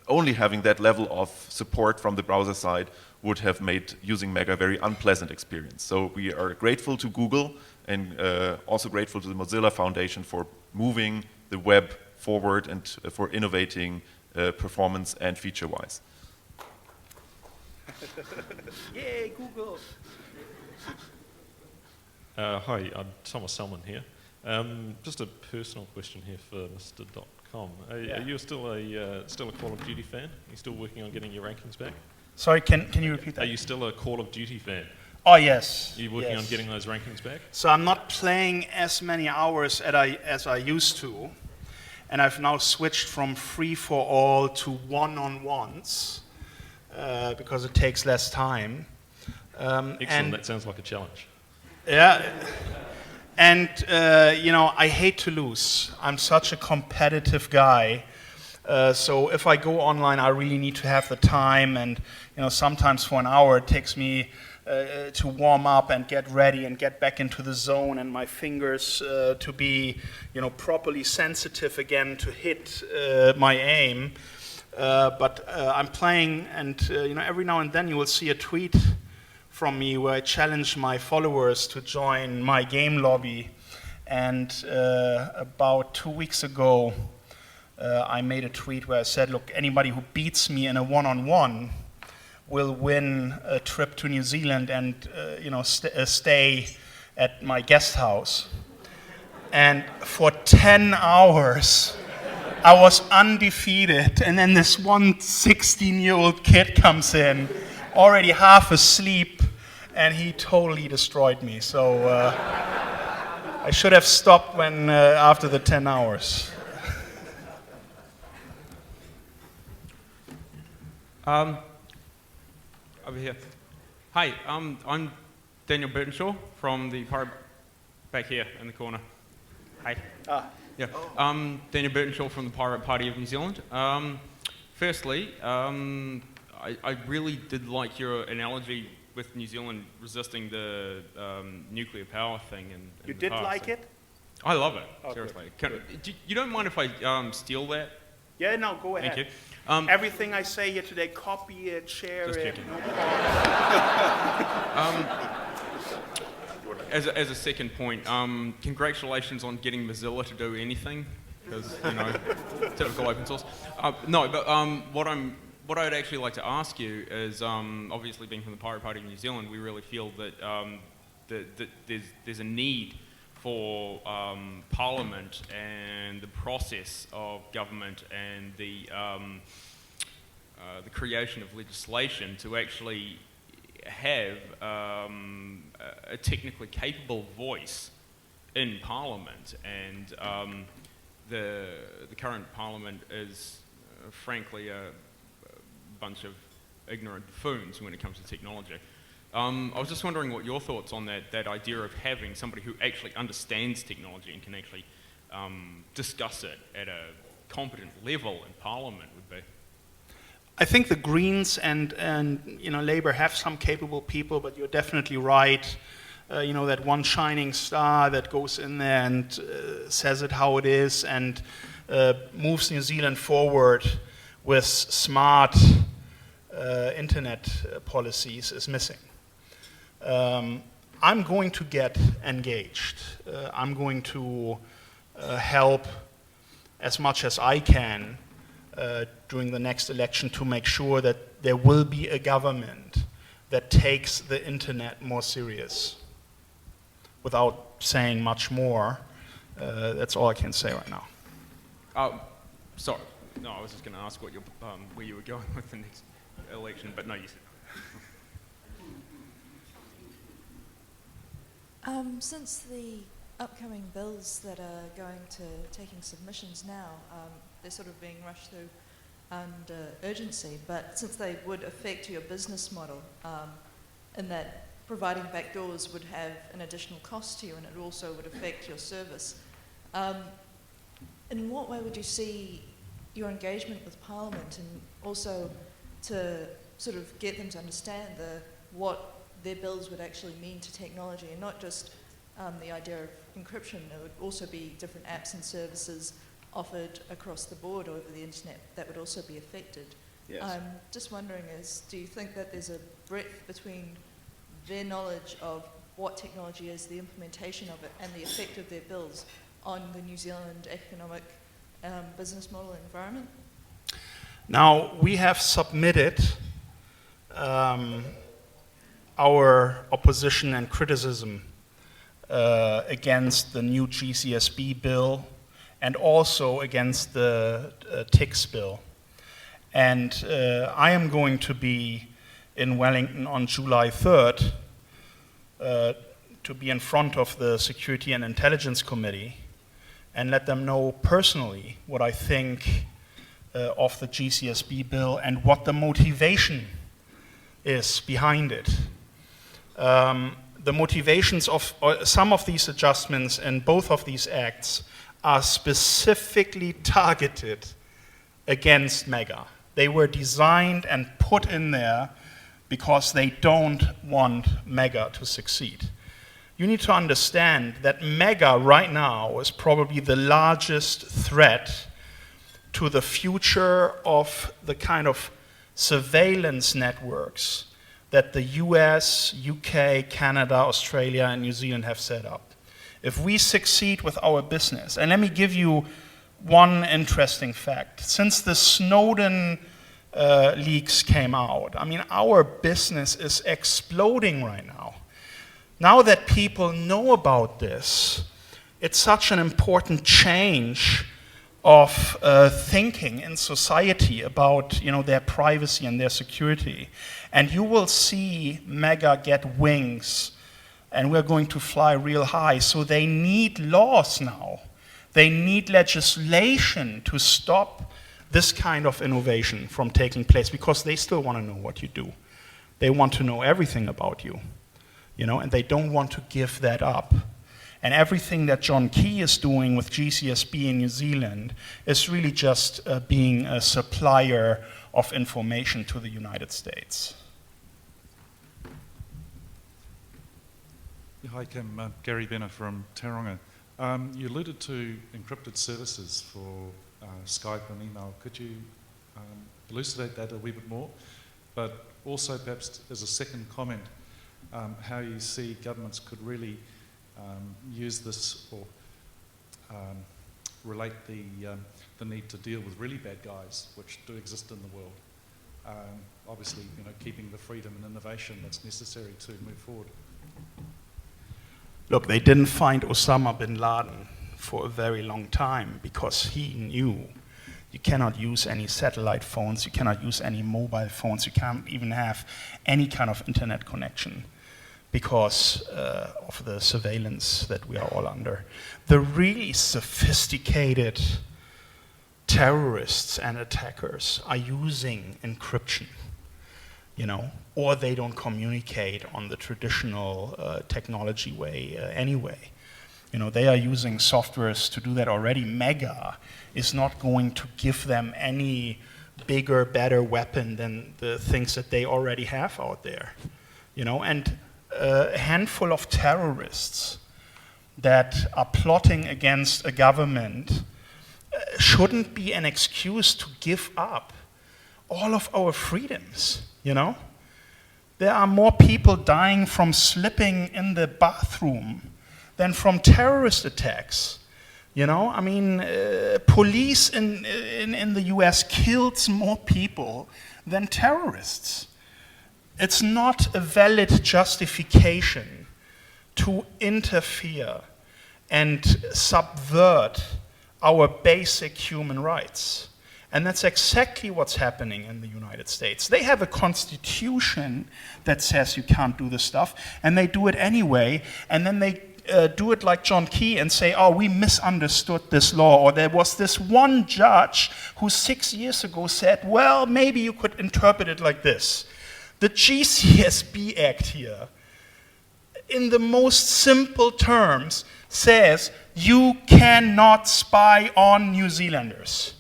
only having that level of support from the browser side would have made using Mega a very unpleasant experience. So we are grateful to Google and also grateful to the Mozilla Foundation for moving the web forward and for innovating performance and feature-wise. Yay, Google! Hi, I'm Thomas Selman here. Just a personal question here for Mr. Dotcom. Are you still a Call of Duty fan? Are you still working on getting your rankings back? Sorry, can you repeat that? Are you still a Call of Duty fan? Oh, yes. Are you working on getting those rankings back? So I'm not playing as many hours as I used to. And I've now switched from free-for-all to one-on-ones because it takes less time. Excellent, that sounds like a challenge. Yeah, and I hate to lose. I'm such a competitive guy. So if I go online, I really need to have the time, and sometimes for an hour it takes me to warm up and get ready and get back into the zone, and my fingers to be properly sensitive again to hit my aim. But I'm playing, and every now and then you will see a tweet from me where I challenge my followers to join my game lobby. And about 2 weeks ago, I made a tweet where I said, look, anybody who beats me in a one-on-one will win a trip to New Zealand and stay at my guest house. And for 10 hours, I was undefeated. And then this one 16-year-old kid comes in, already half asleep, and he totally destroyed me. So I should have stopped when after the 10 hours. Over here. Hi, I'm Daniel Burtonshaw from the Pirate back here in the corner. Hi. Yeah. Daniel Burtonshaw from the Pirate Party of New Zealand. Firstly, I really did like your analogy with New Zealand resisting the nuclear power thing. You did like it? I love it, Oh, seriously. You don't mind if I steal that? Yeah, no, go ahead. Thank you. Everything I say here today, copy it, share Just it. checking. No problem. As a second point, congratulations on getting Mozilla to do anything, because, you know, typical open source. No, but what I'd actually like to ask you is, obviously being from the Pirate Party of New Zealand, we really feel that, that there's a need for Parliament and the process of government and the creation of legislation to actually have a technically capable voice in Parliament, and the current Parliament is frankly a bunch of ignorant buffoons when it comes to technology. I was just wondering what your thoughts on that idea of having somebody who actually understands technology and can actually discuss it at a competent level in Parliament would be. I think the Greens and Labour have some capable people, but you're definitely right. That one shining star that goes in there and says it how it is and moves New Zealand forward with smart internet policies is missing. I'm going to get engaged. I'm going to help as much as I can during the next election to make sure that there will be a government that takes the internet more serious. Without saying much more, that's all I can say right now. Sorry, no, I was just going to ask what where you were going with the next election, but no, you said no. Since the upcoming bills that are going to taking submissions now, they're sort of being rushed through under urgency, but since they would affect your business model, in that providing backdoors would have an additional cost to you and it also would affect your service, in what way would you see your engagement with Parliament and also to sort of get them to understand what their bills would actually mean to technology, and not just the idea of encryption? There would also be different apps and services offered across the board over the internet that would also be affected. Yes. I'm just wondering do you think that there's a breadth between their knowledge of what technology is, the implementation of it, and the effect of their bills on the New Zealand economic business model and environment? Now, we have submitted our opposition and criticism against the new GCSB bill and also against the TICS bill. And I am going to be in Wellington on July 3rd to be in front of the Security and Intelligence Committee and let them know personally what I think of the GCSB bill and what the motivation is behind it. The motivations of some of these adjustments in both of these acts are specifically targeted against Mega. They were designed and put in there because they don't want Mega to succeed. You need to understand that Mega right now is probably the largest threat to the future of the kind of surveillance networks that the US, UK, Canada, Australia, and New Zealand have set up. If we succeed with our business, and let me give you one interesting fact. Since the Snowden leaks came out, I mean, our business is exploding right now. Now that people know about this, it's such an important change of thinking in society about their privacy and their security. And you will see Mega get wings, and we're going to fly real high. So they need laws now. They need legislation to stop this kind of innovation from taking place, because they still want to know what you do. They want to know everything about you, and they don't want to give that up. And everything that John Key is doing with GCSB in New Zealand is really just being a supplier of information to the United States. Hi, Kim. Gary Benner from Tauranga. You alluded to encrypted services for Skype and email. Could you elucidate that a wee bit more? But also perhaps as a second comment, how you see governments could really use this or relate the need to deal with really bad guys, which do exist in the world. Obviously, keeping the freedom and innovation that's necessary to move forward. Look, they didn't find Osama bin Laden for a very long time because he knew you cannot use any satellite phones, you cannot use any mobile phones, you can't even have any kind of internet connection because of the surveillance that we are all under. The really sophisticated terrorists and attackers are using encryption, or they don't communicate on the traditional technology way anyway. They are using softwares to do that already. Mega is not going to give them any bigger, better weapon than the things that they already have out there. And a handful of terrorists that are plotting against a government shouldn't be an excuse to give up all of our freedoms, There are more people dying from slipping in the bathroom than from terrorist attacks. Police in the US kills more people than terrorists. It's not a valid justification to interfere and subvert our basic human rights. And that's exactly what's happening in the United States. They have a constitution that says you can't do this stuff, and they do it anyway, and then they do it like John Key and say, oh, we misunderstood this law, or there was this one judge who 6 years ago said, well, maybe you could interpret it like this. The GCSB Act here, in the most simple terms, says you cannot spy on New Zealanders.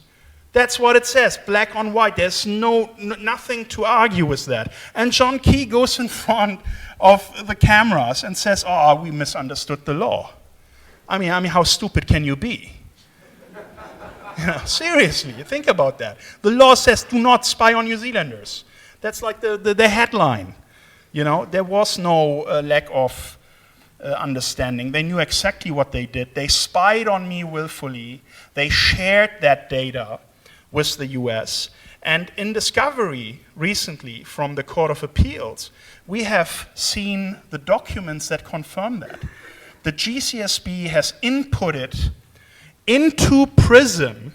That's what it says, black on white. There's nothing to argue with that. And John Key goes in front of the cameras and says, oh, we misunderstood the law. I mean, how stupid can you be? Seriously, think about that. The law says do not spy on New Zealanders. That's like the headline. There was no lack of understanding. They knew exactly what they did. They spied on me willfully. They shared that data with the US. And in discovery recently from the Court of Appeals, we have seen the documents that confirm that. The GCSB has inputted into PRISM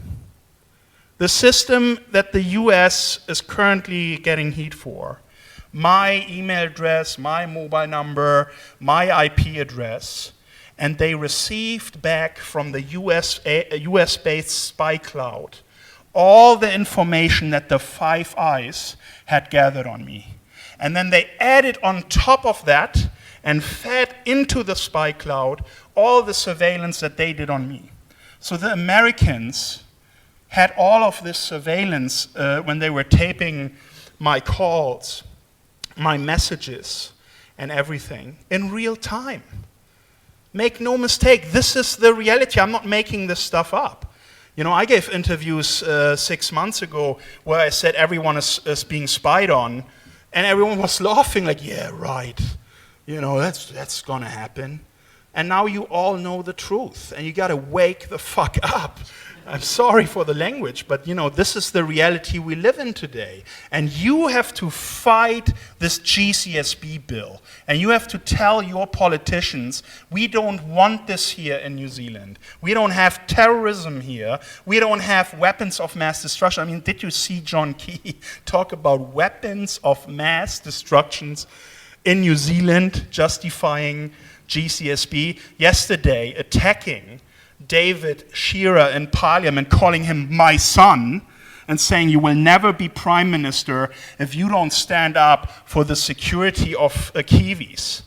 the system that the US is currently getting heat for. My email address, my mobile number, my IP address, and they received back from the US-based spy cloud all the information that the Five Eyes had gathered on me. And then they added on top of that and fed into the spy cloud all the surveillance that they did on me. So the Americans had all of this surveillance when they were taping my calls, my messages, and everything in real time. Make no mistake, this is the reality. I'm not making this stuff up. I gave interviews 6 months ago where I said everyone is being spied on, and everyone was laughing like, yeah, right. That's gonna happen. And now you all know the truth, and you gotta wake the fuck up. I'm sorry for the language, but this is the reality we live in today. And you have to fight this GCSB bill. And you have to tell your politicians, we don't want this here in New Zealand. We don't have terrorism here. We don't have weapons of mass destruction. I mean, did you see John Key talk about weapons of mass destructions in New Zealand justifying GCSB? Yesterday, attacking David Shearer in Parliament, calling him my son, and saying you will never be prime minister if you don't stand up for the security of Kiwis.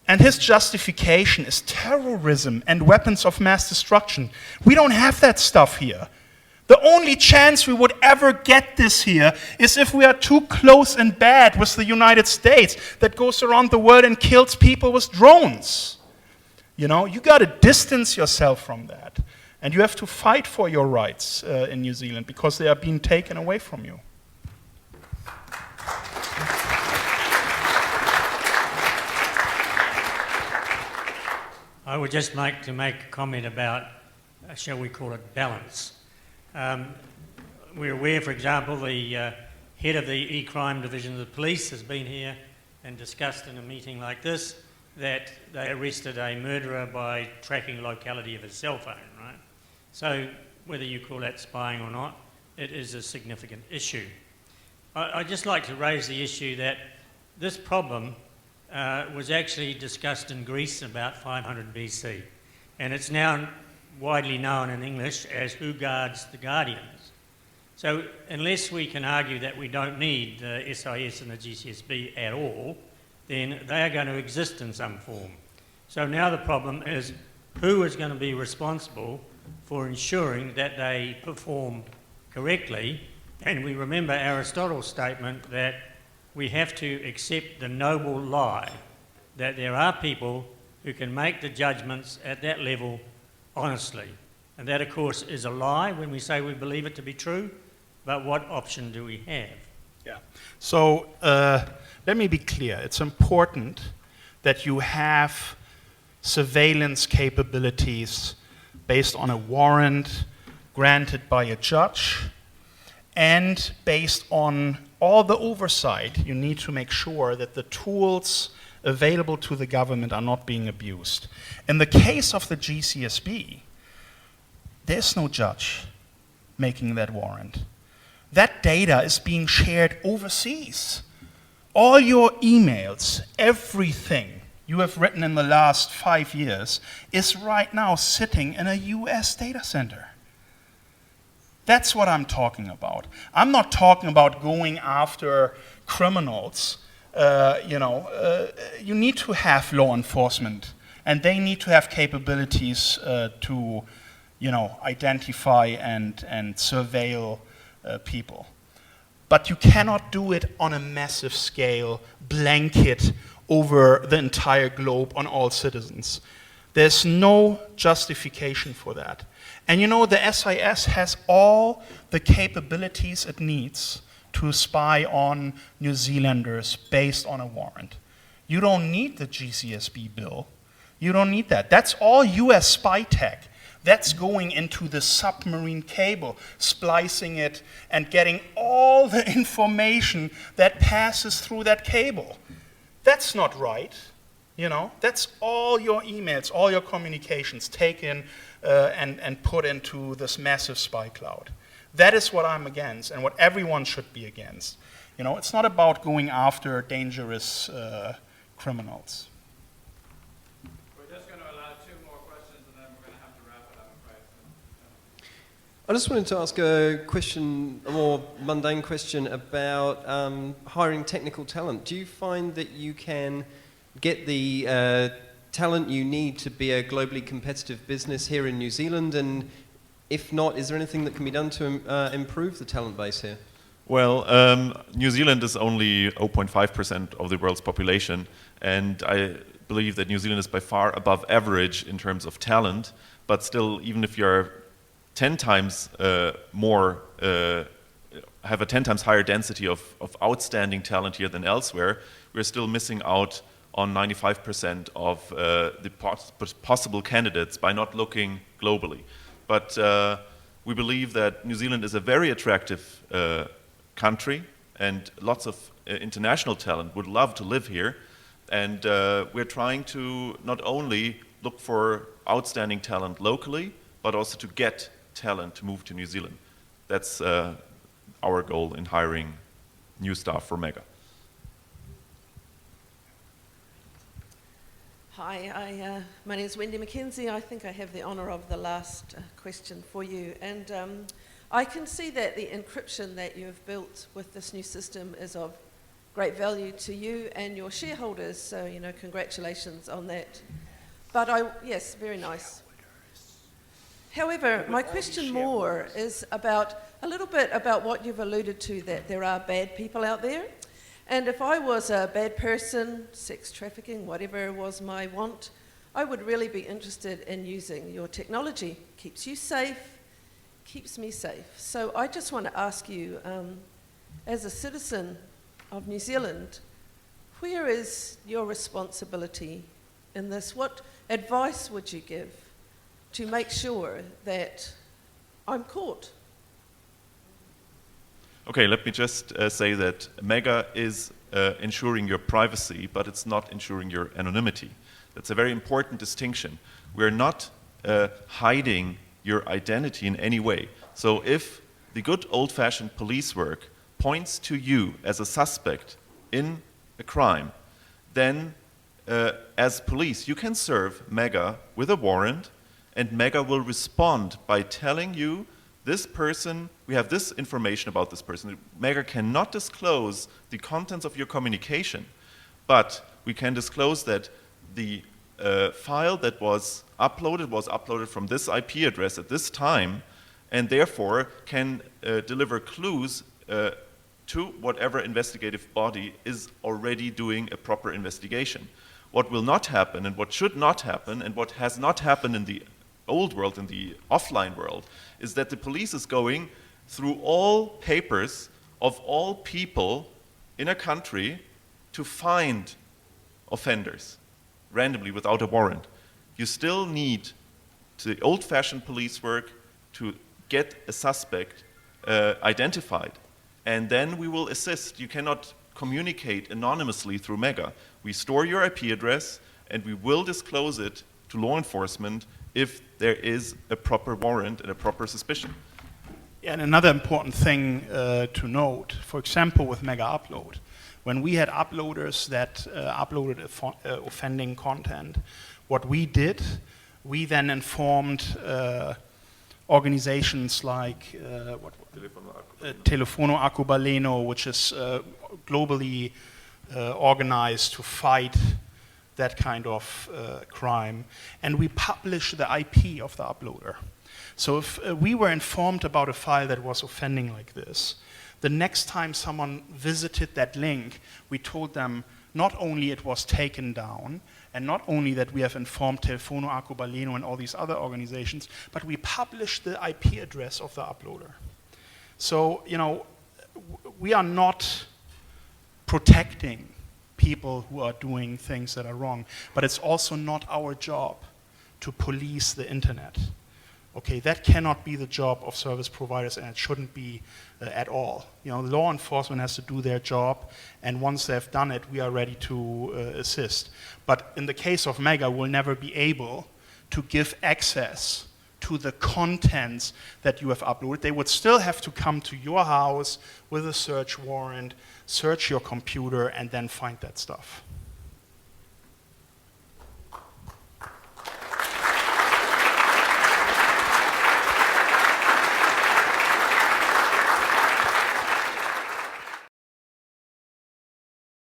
And his justification is terrorism and weapons of mass destruction. We don't have that stuff here. The only chance we would ever get this here is if we are too close and bad with the United States that goes around the world and kills people with drones. You got to distance yourself from that. And you have to fight for your rights in New Zealand because they are being taken away from you. I would just like to make a comment about, shall we call it, balance. We're aware, for example, the head of the e-crime division of the police has been here and discussed in a meeting like this that they arrested a murderer by tracking locality of his cell phone, right? So whether you call that spying or not, it is a significant issue. I'd just like to raise the issue that this problem was actually discussed in Greece about 500 BC, and it's now widely known in English as who guards the guardians. So unless we can argue that we don't need the SIS and the GCSB at all, then they are going to exist in some form. So now the problem is who is going to be responsible for ensuring that they perform correctly. And we remember Aristotle's statement that we have to accept the noble lie that there are people who can make the judgments at that level honestly. And that, of course, is a lie when we say we believe it to be true, but what option do we have? Yeah. So let me be clear. It's important that you have surveillance capabilities based on a warrant granted by a judge, and based on all the oversight, you need to make sure that the tools available to the government are not being abused. In the case of the GCSB, there's no judge making that warrant. That data is being shared overseas. All your emails, everything you have written in the last 5 years is right now sitting in a US data center. That's what I'm talking about. I'm not talking about going after criminals. You need to have law enforcement, and they need to have capabilities to, identify and surveil people. But you cannot do it on a massive scale, blanket over the entire globe on all citizens. There's no justification for that. And the SIS has all the capabilities it needs to spy on New Zealanders based on a warrant. You don't need the GCSB bill. You don't need that. That's all US spy tech. That's going into the submarine cable, splicing it and getting all the information that passes through that cable. That's not right. That's all your emails, all your communications taken and put into this massive spy cloud. That is what I'm against and what everyone should be against. It's not about going after dangerous criminals. We're just going to allow 2 more questions and then we're going to have to wrap it up, I'm afraid. I just wanted to ask a question, a more mundane question about hiring technical talent. Do you find that you can get the talent you need to be a globally competitive business here in New Zealand? And if not, is there anything that can be done to improve the talent base here? Well, New Zealand is only 0.5% of the world's population, and I believe that New Zealand is by far above average in terms of talent, but still, even if you're 10 times more, have a 10 times higher density of outstanding talent here than elsewhere, we're still missing out on 95% of the possible candidates by not looking globally. But we believe that New Zealand is a very attractive country, and lots of international talent would love to live here. And we're trying to not only look for outstanding talent locally, but also to get talent to move to New Zealand. That's our goal in hiring new staff for Mega. Hi, my name is Wendy McKenzie. I think I have the honour of the last question for you. And I can see that the encryption that you have built with this new system is of great value to you and your shareholders. So, congratulations on that. But yes, very nice. However, my question more is a little bit about what you've alluded to, that there are bad people out there. And if I was a bad person, sex trafficking, whatever was my want, I would really be interested in using your technology. Keeps you safe, keeps me safe. So I just want to ask you, as a citizen of New Zealand, where is your responsibility in this? What advice would you give to make sure that I'm caught? Okay, let me just say that Mega is ensuring your privacy, but it's not ensuring your anonymity. That's a very important distinction. We're not hiding your identity in any way. So if the good old-fashioned police work points to you as a suspect in a crime, then as police, you can serve Mega with a warrant, and Mega will respond by telling you, this person, we have this information about this person. Mega cannot disclose the contents of your communication, but we can disclose that the file that was uploaded from this IP address at this time, and therefore can deliver clues to whatever investigative body is already doing a proper investigation. What will not happen, and what should not happen, and what has not happened in the old world, in the offline world, is that the police is going through all papers of all people in a country to find offenders randomly without a warrant. You still need the old-fashioned police work to get a suspect identified, and then we will assist. You cannot communicate anonymously through Mega. We store your IP address, and we will disclose it to law enforcement if there is a proper warrant and a proper suspicion. Yeah, and another important thing to note, for example, with Mega Upload, when we had uploaders that uploaded offending content, what we did, we then informed organizations like Telefono Arcobaleno, which is globally organized to fight that kind of crime, and we publish the IP of the uploader. So if we were informed about a file that was offending like this, the next time someone visited that link, we told them not only it was taken down, and not only that we have informed Telefono Arcobaleno and all these other organizations, but we published the IP address of the uploader. So, you know, we are not protecting people who are doing things that are wrong, but it's also not our job to police the internet. Okay, that cannot be the job of service providers, and it shouldn't be at all. You know, law enforcement has to do their job, and once they've done it, we are ready to assist. But in the case of Mega, we'll never be able to give access to the contents that you have uploaded. They would still have to come to your house with a search warrant, search your computer, and then find that stuff.